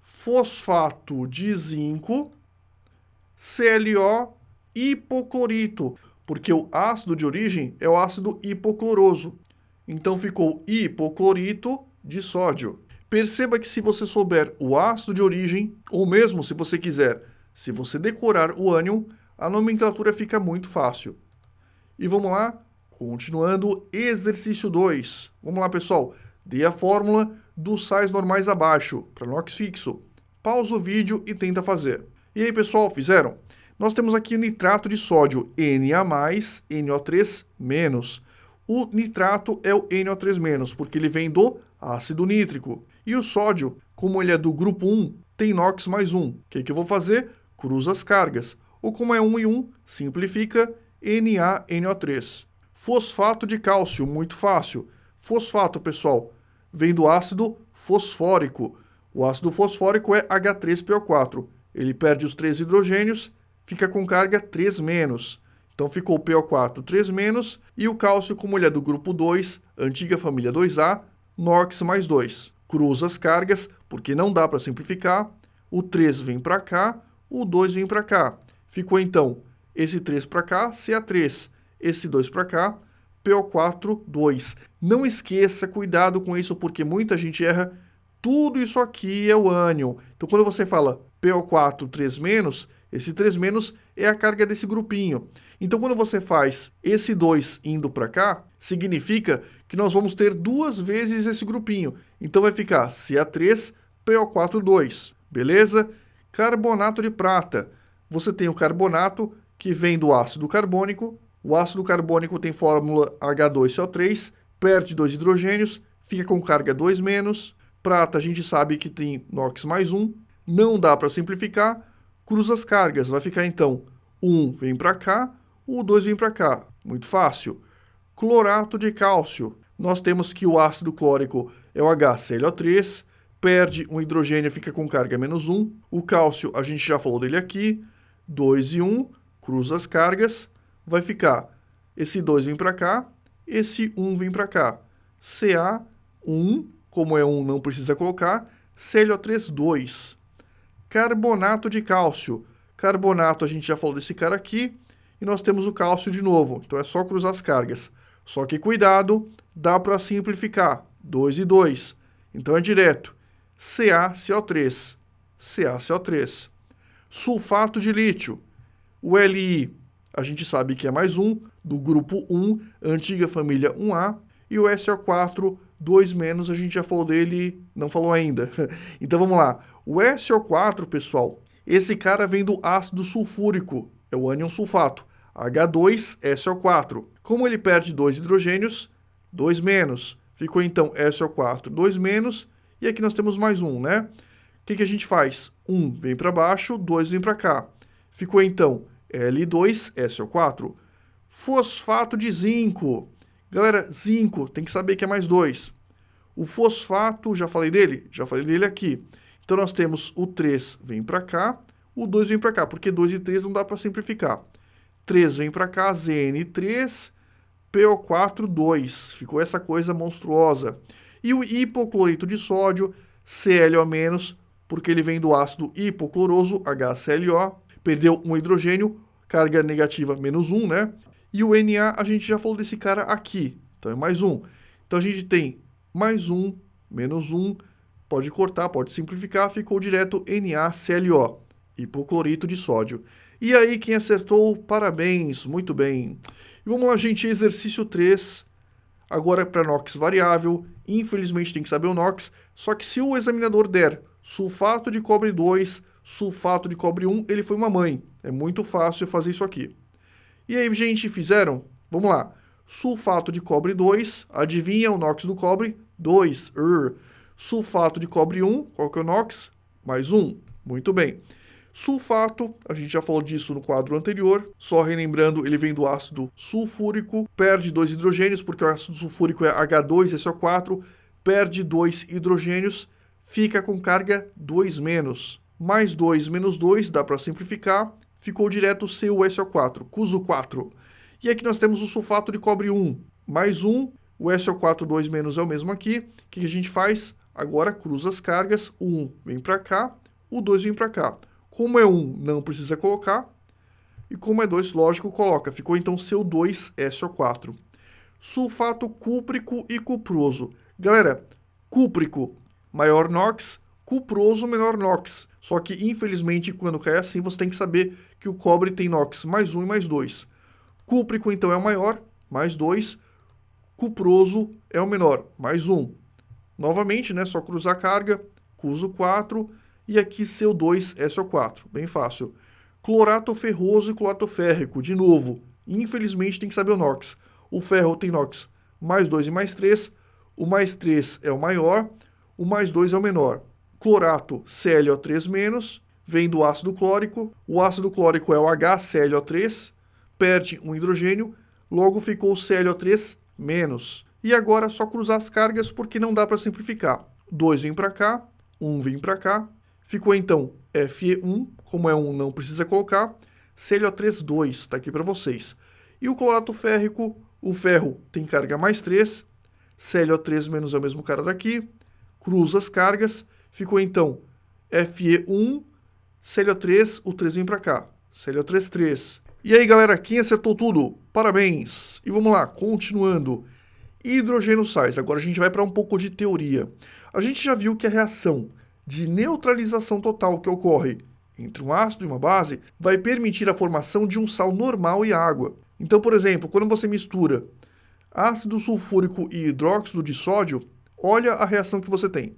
Speaker 1: fosfato de zinco, ClO, hipoclorito, porque o ácido de origem é o ácido hipocloroso. Então ficou hipoclorito de sódio. Perceba que se você souber o ácido de origem, ou mesmo se você quiser, se você decorar o ânion, a nomenclatura fica muito fácil. E vamos lá, continuando, exercício 2. Vamos lá, pessoal. Dê a fórmula dos sais normais abaixo, para NOx fixo. Pausa o vídeo e tenta fazer. E aí, pessoal, fizeram? Nós temos aqui o nitrato de sódio, Na+, NO3-. O nitrato é o NO3-, porque ele vem do ácido nítrico. E o sódio, como ele é do grupo 1, tem NOx mais 1. O que eu vou fazer? Cruza as cargas. Ou como é 1 e 1, simplifica NaNO3. Fosfato de cálcio, muito fácil. Fosfato, pessoal, vem do ácido fosfórico. O ácido fosfórico é H3PO4. Ele perde os 3 hidrogênios, fica com carga 3-. Então ficou PO4 3-, e o cálcio, como ele é do grupo 2, antiga família 2A, NOx mais 2. Cruza as cargas, porque não dá para simplificar. O 3 vem para cá, o 2 vem para cá. Ficou, então, esse 3 para cá, Ca3. Esse 2 para cá, PO4, 2. Não esqueça, cuidado com isso, porque muita gente erra. Tudo isso aqui é o ânion. Então, quando você fala PO4, 3-, esse 3- é a carga desse grupinho. Então, quando você faz esse 2 indo para cá, significa que nós vamos ter 2 vezes esse grupinho. Então, vai ficar Ca3, PO4, 2. Beleza? Carbonato de prata. Você tem o carbonato, que vem do ácido carbônico. O ácido carbônico tem fórmula H2CO3, perde 2 hidrogênios, fica com carga 2-. Prata, a gente sabe que tem NOx mais 1. Não dá para simplificar. Cruza as cargas. Vai ficar, então, 1 vem para cá, o 2 vem para cá. Muito fácil. Clorato de cálcio. Nós temos que o ácido clórico é o HClO3, perde um hidrogênio, fica com carga -1. O cálcio, a gente já falou dele aqui, 2 e 1, cruza as cargas, vai ficar, esse 2 vem para cá, esse 1 vem para cá. Ca1, como é 1 não precisa colocar, ClO3, 2. Carbonato de cálcio. Carbonato, a gente já falou desse cara aqui, e nós temos o cálcio de novo, então é só cruzar as cargas. Só que cuidado, dá para simplificar, 2 e 2. Então é direto. CaCO3. CaCO3. Sulfato de lítio. O Li, a gente sabe que é mais 1, do grupo 1, antiga família 1A. E o SO4, 2-, a gente já falou dele, não falou ainda. Então vamos lá. O SO4, pessoal, esse cara vem do ácido sulfúrico, é o ânion sulfato. H2SO4. Como ele perde 2 hidrogênios, 2-. Ficou então SO4, 2-, e aqui nós temos mais 1, né? O que a gente faz? 1 vem para baixo, 2 vem para cá. Ficou então L2SO4. Fosfato de zinco. Galera, zinco tem que saber que é mais 2. O fosfato, já falei dele? Já falei dele aqui. Então nós temos o 3 vem para cá, o 2 vem para cá, porque 2 e 3 não dá para simplificar. 3 vem para cá, Zn3, PO4, 2. Ficou essa coisa monstruosa. E o hipoclorito de sódio, ClO-, porque ele vem do ácido hipocloroso, HClO, perdeu um hidrogênio, carga negativa -1, né? E o Na, a gente já falou desse cara aqui, então é mais um. Então a gente tem mais um, menos um, pode cortar, pode simplificar, ficou direto NaClO, hipoclorito de sódio. E aí, quem acertou, parabéns, muito bem. E vamos lá, gente, exercício 3, agora para NOx variável, infelizmente tem que saber o NOx, só que se o examinador der sulfato de cobre 2, sulfato de cobre 1, ele foi uma mãe. É muito fácil fazer isso aqui. E aí, gente, fizeram? Vamos lá. Sulfato de cobre 2, adivinha o NOx do cobre? 2. Sulfato de cobre 1, qual que é o NOx? Mais 1. Muito bem. Sulfato, a gente já falou disso no quadro anterior, só relembrando, ele vem do ácido sulfúrico, perde 2 hidrogênios, porque o ácido sulfúrico é H2SO4, perde 2 hidrogênios, fica com carga 2-. Mais 2 menos 2, dá para simplificar, ficou direto CuSO4, CuSO4. E aqui nós temos o sulfato de cobre 1, mais 1, o SO4 2- é o mesmo aqui. O que a gente faz? Agora cruza as cargas, o 1 vem para cá, o 2 vem para cá. Como é 1, não precisa colocar, e como é 2, lógico, coloca. Ficou então CO2SO4. Sulfato cúprico e cuproso. Galera, cúprico, maior NOx, cuproso, menor NOx. Só que, infelizmente, quando cai assim, você tem que saber que o cobre tem NOx mais 1 e mais 2. Cúprico, então, é o maior, mais 2. Cuproso é o menor, mais 1. Novamente, né, só cruzar a carga, CuSO 4, e aqui CO2SO4, bem fácil. Clorato ferroso e clorato férrico, de novo, infelizmente tem que saber o NOx. O ferro tem NOx mais 2 e mais 3, o mais 3 é o maior, o mais 2 é o menor. Clorato ClO3-, vem do ácido clórico, o ácido clórico é o HClO3, perde um hidrogênio, logo ficou ClO3-. E agora é só cruzar as cargas porque não dá para simplificar. 2 vem para cá, 1 vem para cá, ficou então Fe1, como é 1 não precisa colocar, ClO3-2, está aqui para vocês. E o clorato férrico, o ferro tem carga mais 3, ClO3- é o mesmo cara daqui, cruza as cargas, ficou então Fe1, ClO3, o 3 vem para cá, ClO3-3. E aí, galera, quem acertou tudo? Parabéns! E vamos lá, continuando. Hidrogênio-sais. Agora a gente vai para um pouco de teoria. A gente já viu que a reação de neutralização total que ocorre entre um ácido e uma base vai permitir a formação de um sal normal e água. Então, por exemplo, quando você mistura ácido sulfúrico e hidróxido de sódio, olha a reação que você tem.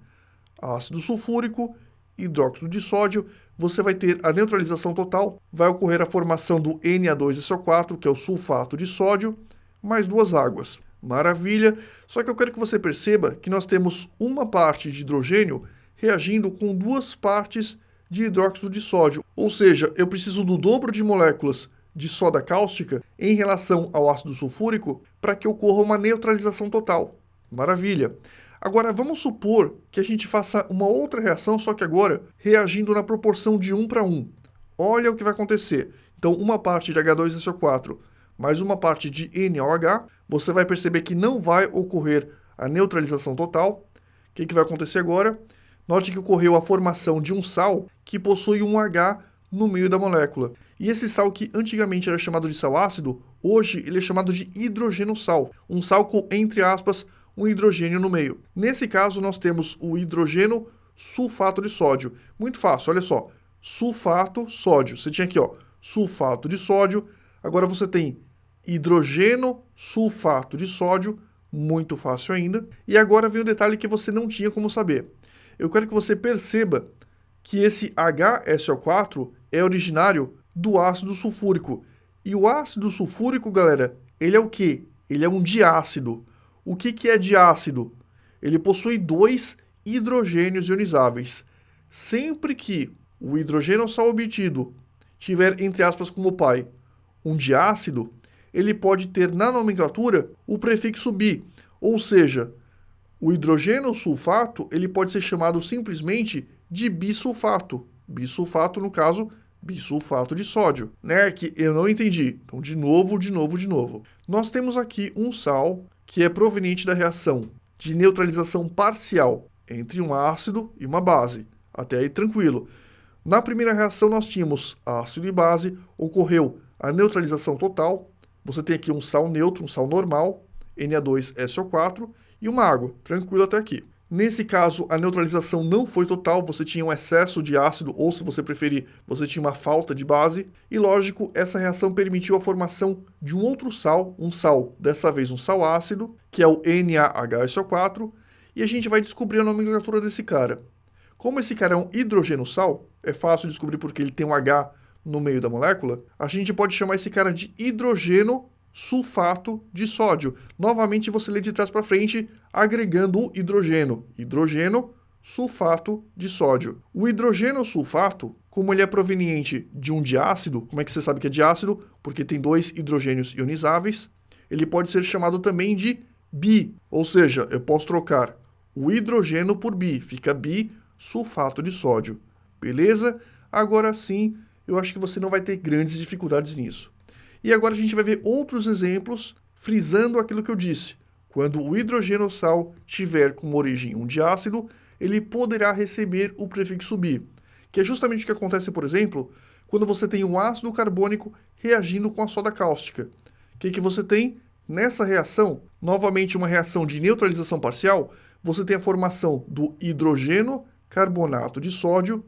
Speaker 1: Ácido sulfúrico, hidróxido de sódio, você vai ter a neutralização total, vai ocorrer a formação do Na2SO4, que é o sulfato de sódio, mais 2 águas. Maravilha! Só que eu quero que você perceba que nós temos uma parte de hidrogênio reagindo com 2 partes de hidróxido de sódio. Ou seja, eu preciso do dobro de moléculas de soda cáustica em relação ao ácido sulfúrico para que ocorra uma neutralização total. Maravilha! Agora, vamos supor que a gente faça uma outra reação, só que agora reagindo na proporção de 1 para 1. Olha o que vai acontecer. Então, uma parte de H2SO4 mais uma parte de NaOH, você vai perceber que não vai ocorrer a neutralização total. O que vai acontecer agora? Note que ocorreu a formação de um sal que possui um H no meio da molécula. E esse sal que antigamente era chamado de sal ácido, hoje ele é chamado de hidrogeno-sal. Um sal com, entre aspas, um hidrogênio no meio. Nesse caso, nós temos o hidrogeno sulfato de sódio. Muito fácil, olha só. Sulfato, sódio. Você tinha aqui, ó, sulfato de sódio. Agora você tem hidrogeno sulfato de sódio, muito fácil ainda. E agora vem um detalhe que você não tinha como saber. Eu quero que você perceba que esse HSO4 é originário do ácido sulfúrico. E o ácido sulfúrico, galera, ele é o quê? Ele é um diácido. O que é diácido? Ele possui 2 hidrogênios ionizáveis. Sempre que o hidrogênio sal obtido tiver, entre aspas, como pai, um diácido, ele pode ter na nomenclatura o prefixo bi, ou seja, O hidrogênio sulfato, ele pode ser chamado simplesmente de bisulfato. Bisulfato, no caso, bisulfato de sódio, né? Que eu não entendi. Então, de novo. Nós temos aqui um sal que é proveniente da reação de neutralização parcial entre um ácido e uma base. Até aí, tranquilo. Na primeira reação, nós tínhamos ácido e base, ocorreu a neutralização total. Você tem aqui um sal neutro, um sal normal, Na2SO4, e uma água, tranquilo até aqui. Nesse caso, a neutralização não foi total, você tinha um excesso de ácido, ou se você preferir, você tinha uma falta de base. E lógico, essa reação permitiu a formação de um outro sal, dessa vez um sal ácido, que é o NaHSO4, e a gente vai descobrir a nomenclatura desse cara. Como esse cara é um hidrogênio sal, é fácil descobrir porque ele tem um H no meio da molécula, a gente pode chamar esse cara de hidrogênio sulfato de sódio. Novamente você lê de trás para frente, agregando o hidrogênio. Hidrogênio sulfato de sódio. O hidrogênio sulfato, como ele é proveniente de um diácido, como é que você sabe que é diácido? Porque tem dois hidrogênios ionizáveis. Ele pode ser chamado também de bi, ou seja, eu posso trocar o hidrogênio por bi, fica bisulfato de sódio. Beleza? Agora sim, eu acho que você não vai ter grandes dificuldades nisso. E agora a gente vai ver outros exemplos frisando aquilo que eu disse. Quando o hidrogênio sal tiver como origem um diácido, ele poderá receber o prefixo bi, que é justamente o que acontece, por exemplo, quando você tem um ácido carbônico reagindo com a soda cáustica. O que você tem? Nessa reação, novamente uma reação de neutralização parcial, você tem a formação do hidrogênio carbonato de sódio,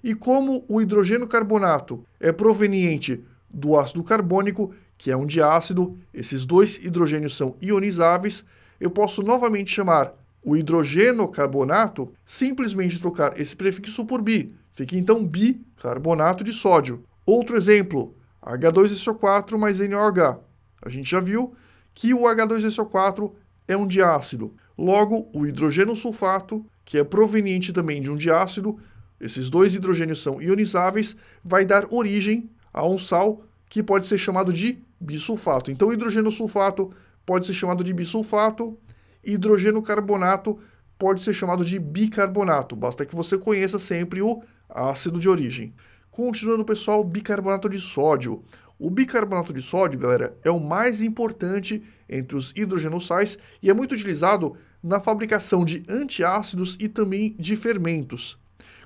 Speaker 1: e como o hidrogênio carbonato é proveniente do ácido carbônico, que é um diácido, esses dois hidrogênios são ionizáveis, eu posso novamente chamar o hidrogênio carbonato, simplesmente trocar esse prefixo por bi, fica então bicarbonato de sódio. Outro exemplo, H2SO4 mais NaOH. A gente já viu que o H2SO4 é um diácido. Logo, o hidrogênio sulfato, que é proveniente também de um diácido, esses dois hidrogênios são ionizáveis, vai dar origem a um sal que pode ser chamado de bisulfato. Então, hidrogênio sulfato pode ser chamado de bisulfato, hidrogênio carbonato pode ser chamado de bicarbonato. Basta que você conheça sempre o ácido de origem. Continuando, pessoal, bicarbonato de sódio. O bicarbonato de sódio, galera, é o mais importante entre os hidrogenossais e é muito utilizado na fabricação de antiácidos e também de fermentos.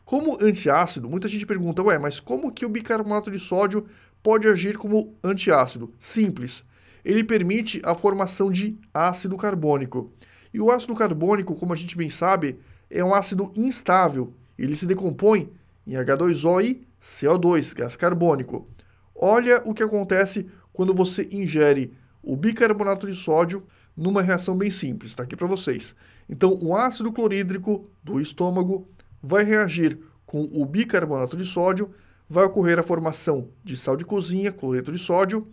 Speaker 1: Como antiácido, muita gente pergunta, ué, mas como que o bicarbonato de sódio pode agir como antiácido? Simples. Ele permite a formação de ácido carbônico. E o ácido carbônico, como a gente bem sabe, é um ácido instável. Ele se decompõe em H2O e CO2, gás carbônico. Olha o que acontece quando você ingere o bicarbonato de sódio numa reação bem simples, está aqui para vocês. Então, o ácido clorídrico do estômago vai reagir com o bicarbonato de sódio, vai ocorrer a formação de sal de cozinha, cloreto de sódio,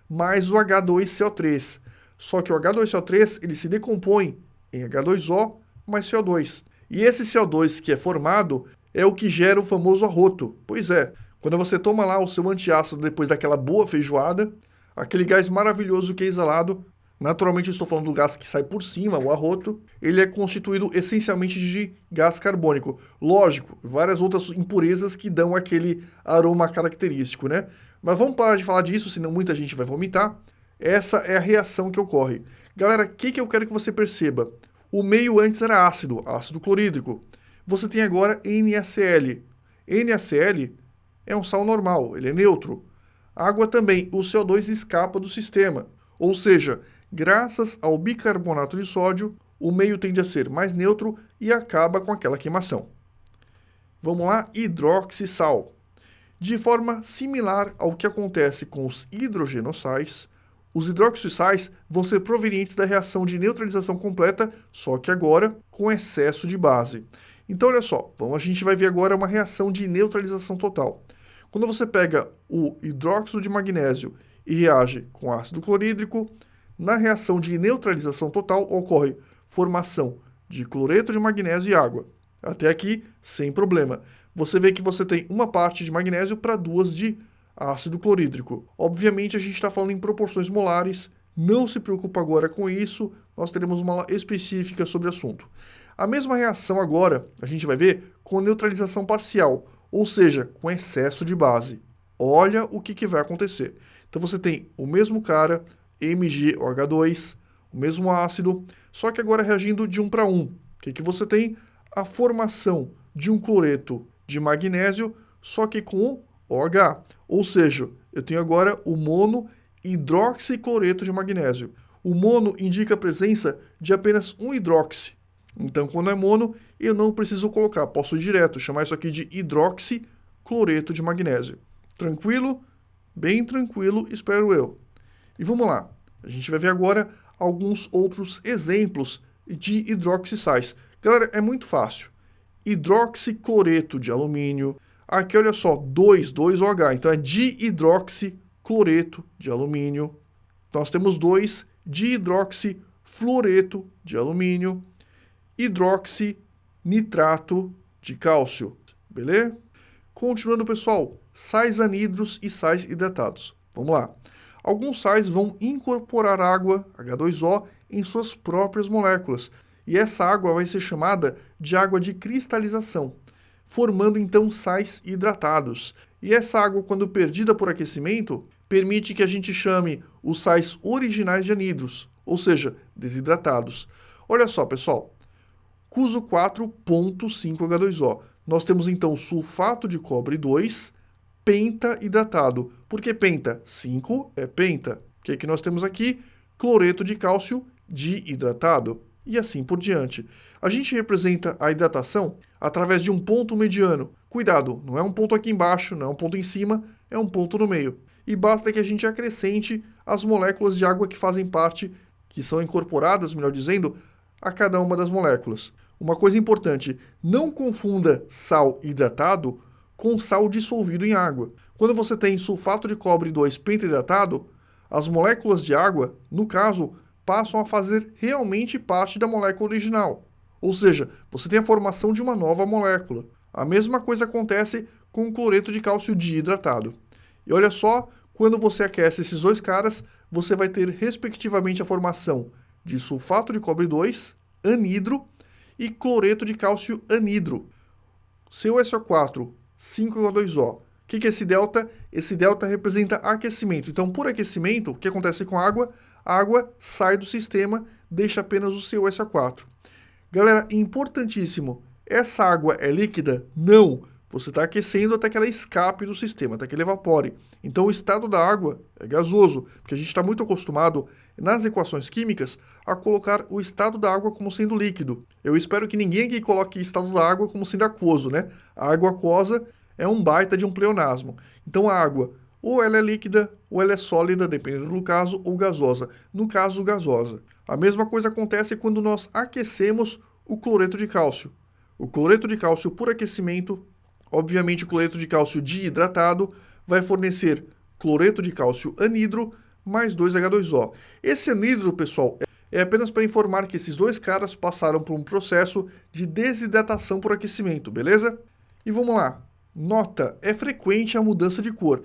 Speaker 1: mais o H2CO3. Só que o H2CO3 ele se decompõe em H2O mais CO2. E esse CO2 que é formado é o que gera o famoso arroto. Pois é, quando você toma lá o seu antiácido depois daquela boa feijoada, aquele gás maravilhoso que é exalado, naturalmente eu estou falando do gás que sai por cima, o arroto, ele é constituído essencialmente de gás carbônico. Lógico, várias outras impurezas que dão aquele aroma característico, né? Mas vamos parar de falar disso, senão muita gente vai vomitar. Essa é a reação que ocorre. Galera, o que eu quero que você perceba? O meio antes era ácido, ácido clorídrico. Você tem agora NaCl. NaCl é um sal normal, ele é neutro. Água também, o CO2 escapa do sistema. Ou seja, graças ao bicarbonato de sódio, o meio tende a ser mais neutro e acaba com aquela queimação. Vamos lá, hidroxissal. De forma similar ao que acontece com os hidrogenossais, os hidroxissais vão ser provenientes da reação de neutralização completa, só que agora com excesso de base. Então, olha só, a gente vai ver agora uma reação de neutralização total. Quando você pega o hidróxido de magnésio e reage com ácido clorídrico, na reação de neutralização total ocorre formação de cloreto de magnésio e água. Até aqui, sem problema. Você vê que você tem uma parte de magnésio para duas de ácido clorídrico. Obviamente, a gente está falando em proporções molares, não se preocupa agora com isso, nós teremos uma aula específica sobre o assunto. A mesma reação agora a gente vai ver com neutralização parcial, ou seja, com excesso de base. Olha o que vai acontecer. Então você tem o mesmo cara, MgOH2, o mesmo ácido, só que agora reagindo de 1 para 1. O que você tem? A formação de um cloreto de magnésio, só que com OH. Ou seja, eu tenho agora o monohidroxicloreto de magnésio. O mono indica a presença de apenas um hidroxi. Então, quando é mono, eu não preciso colocar, posso ir direto, chamar isso aqui de hidroxicloreto de magnésio. Tranquilo? Bem tranquilo, espero eu. E vamos lá. A gente vai ver agora alguns outros exemplos de hidroxissais. Galera, é muito fácil. Hidroxicloreto de alumínio. Aqui, olha só, 2OH. Então, é dihidroxicloreto de alumínio. Nós temos 2 dihidroxifluoreto de alumínio. Hidroxinitrato de cálcio. Beleza? Continuando, pessoal, sais anidros e sais hidratados. Vamos lá. Alguns sais vão incorporar água, H2O, em suas próprias moléculas. E essa água vai ser chamada de água de cristalização, formando então sais hidratados. E essa água, quando perdida por aquecimento, permite que a gente chame os sais originais de anidros, ou seja, desidratados. Olha só, pessoal. Cuso 4,5H2O. Nós temos então sulfato de cobre 2, penta hidratado. Por que penta? 5 é penta. O que nós temos aqui? Cloreto de cálcio dihidratado. E assim por diante. A gente representa a hidratação através de um ponto mediano. Cuidado, não é um ponto aqui embaixo, não é um ponto em cima, é um ponto no meio. E basta que a gente acrescente as moléculas de água que fazem parte, que são incorporadas, melhor dizendo, a cada uma das moléculas. Uma coisa importante, não confunda sal hidratado com sal dissolvido em água. Quando você tem sulfato de cobre 2 pentahidratado, as moléculas de água, no caso, passam a fazer realmente parte da molécula original. Ou seja, você tem a formação de uma nova molécula. A mesma coisa acontece com o cloreto de cálcio dihidratado. E olha só, quando você aquece esses dois caras, você vai ter respectivamente a formação de sulfato de cobre 2, anidro, e cloreto de cálcio anidro. CuSO4, 5H2O. O que é esse delta? Esse delta representa aquecimento. Então, por aquecimento, o que acontece com a água? A água sai do sistema, deixa apenas o CuSO4. Galera, importantíssimo, essa água é líquida? Não! Você está aquecendo até que ela escape do sistema, até que ele evapore. Então o estado da água é gasoso, porque a gente está muito acostumado, nas equações químicas, a colocar o estado da água como sendo líquido. Eu espero que ninguém aqui coloque estado da água como sendo aquoso, né? A água aquosa é um baita de um pleonasmo. Então a água, ou ela é líquida, ou ela é sólida, dependendo do caso, ou gasosa. No caso, gasosa. A mesma coisa acontece quando nós aquecemos o cloreto de cálcio. O cloreto de cálcio por aquecimento, obviamente o cloreto de cálcio dihidratado, vai fornecer cloreto de cálcio anidro mais 2H2O. Esse anidro, pessoal, é apenas para informar que esses dois caras passaram por um processo de desidratação por aquecimento, beleza? E vamos lá. Nota, é frequente a mudança de cor.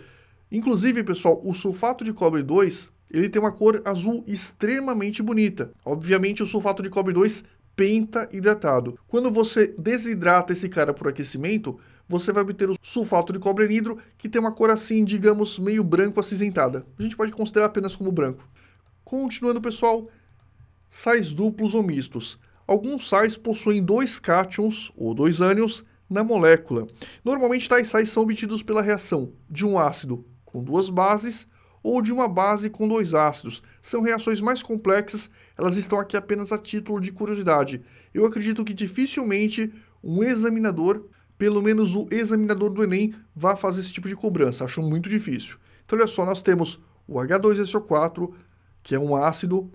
Speaker 1: Inclusive, pessoal, o sulfato de cobre 2, ele tem uma cor azul extremamente bonita. Obviamente, o sulfato de cobre 2 pentahidratado. Quando você desidrata esse cara por aquecimento, você vai obter o sulfato de cobre anidro, que tem uma cor assim, digamos, meio branco acinzentada. A gente pode considerar apenas como branco. Continuando, pessoal, sais duplos ou mistos. Alguns sais possuem 2 cátions, ou 2 ânions, na molécula. Normalmente, tais sais são obtidos pela reação de um ácido com 2 bases ou de uma base com 2 ácidos. São reações mais complexas, elas estão aqui apenas a título de curiosidade. Eu acredito que dificilmente um examinador, pelo menos o examinador do Enem, vai fazer esse tipo de cobrança. Acho muito difícil. Então, olha só, nós temos o H2SO4, que é um ácido,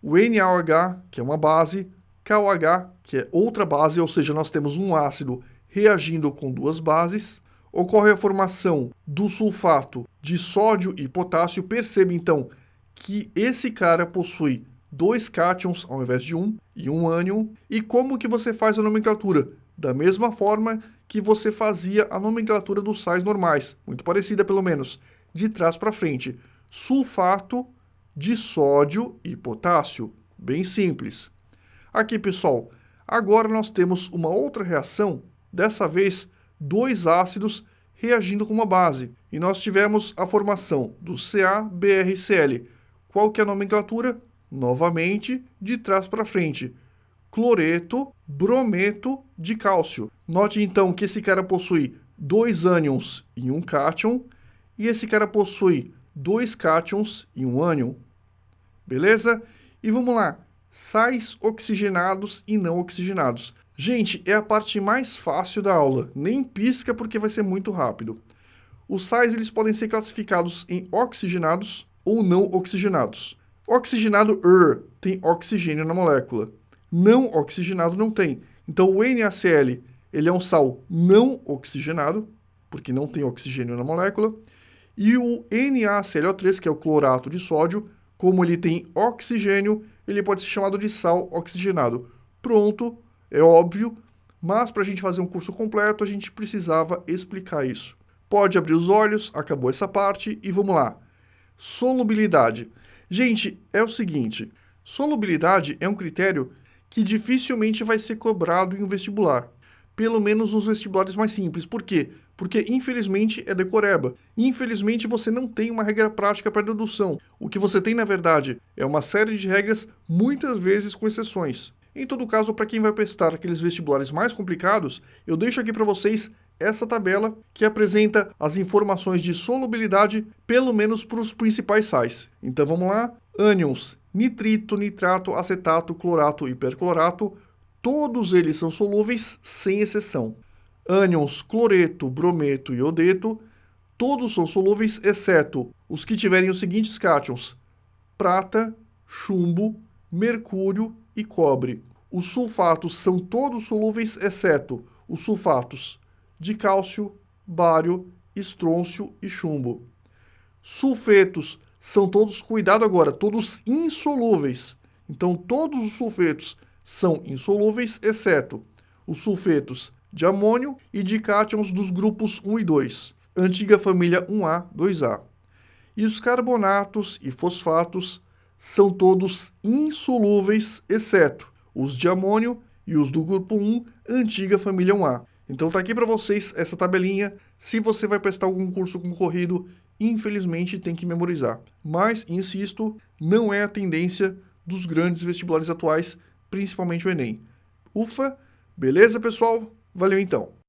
Speaker 1: o NaOH, que é uma base, KOH, que é outra base, ou seja, nós temos um ácido reagindo com 2 bases. Ocorre a formação do sulfato de sódio e potássio. Perceba, então, que esse cara possui 2 cátions ao invés de 1 e um ânion. E como que você faz a nomenclatura? Da mesma forma que você fazia a nomenclatura dos sais normais, muito parecida pelo menos, de trás para frente. Sulfato de sódio e potássio. Bem simples. Aqui, pessoal, agora nós temos uma outra reação, dessa vez dois ácidos reagindo com uma base. E nós tivemos a formação do CaBrCl. Qual que é a nomenclatura? Novamente, de trás para frente. Cloreto, brometo de cálcio. Note então que esse cara possui 2 ânions e um cátion, e esse cara possui 2 cátions e um ânion. Beleza? E vamos lá. Sais oxigenados e não oxigenados. Gente, é a parte mais fácil da aula. Nem pisca porque vai ser muito rápido. Os sais eles podem ser classificados em oxigenados ou não oxigenados. Oxigenado tem oxigênio na molécula. Não oxigenado não tem. Então o NaCl ele é um sal não oxigenado, porque não tem oxigênio na molécula. E o NaClO3, que é o clorato de sódio, como ele tem oxigênio, ele pode ser chamado de sal oxigenado. Pronto, é óbvio, mas para a gente fazer um curso completo, a gente precisava explicar isso. Pode abrir os olhos, acabou essa parte, e vamos lá. Solubilidade. Gente, é o seguinte, solubilidade é um critério que dificilmente vai ser cobrado em um vestibular. Pelo menos nos vestibulares mais simples. Por quê? Porque, infelizmente, é decoreba. Infelizmente, você não tem uma regra prática para dedução. O que você tem, na verdade, é uma série de regras, muitas vezes com exceções. Em todo caso, para quem vai prestar aqueles vestibulares mais complicados, eu deixo aqui para vocês essa tabela que apresenta as informações de solubilidade, pelo menos para os principais sais. Então vamos lá. Ânions, nitrito, nitrato, acetato, clorato e perclorato, todos eles são solúveis sem exceção. Ânions, cloreto, brometo e iodeto, todos são solúveis exceto os que tiverem os seguintes cátions: prata, chumbo, mercúrio e cobre. Os sulfatos são todos solúveis exceto os sulfatos de cálcio, bário, estrôncio e chumbo. Sulfetos são todos, cuidado agora, todos insolúveis. Então todos os sulfetos são insolúveis, exceto os sulfetos de amônio e de cátions dos grupos 1 e 2, antiga família 1A, 2A. E os carbonatos e fosfatos são todos insolúveis, exceto os de amônio e os do grupo 1, antiga família 1A. Então tá aqui para vocês essa tabelinha. Se você vai prestar algum curso concorrido, infelizmente tem que memorizar. Mas, insisto, não é a tendência dos grandes vestibulares atuais, principalmente o Enem. Ufa, beleza, pessoal? Valeu então!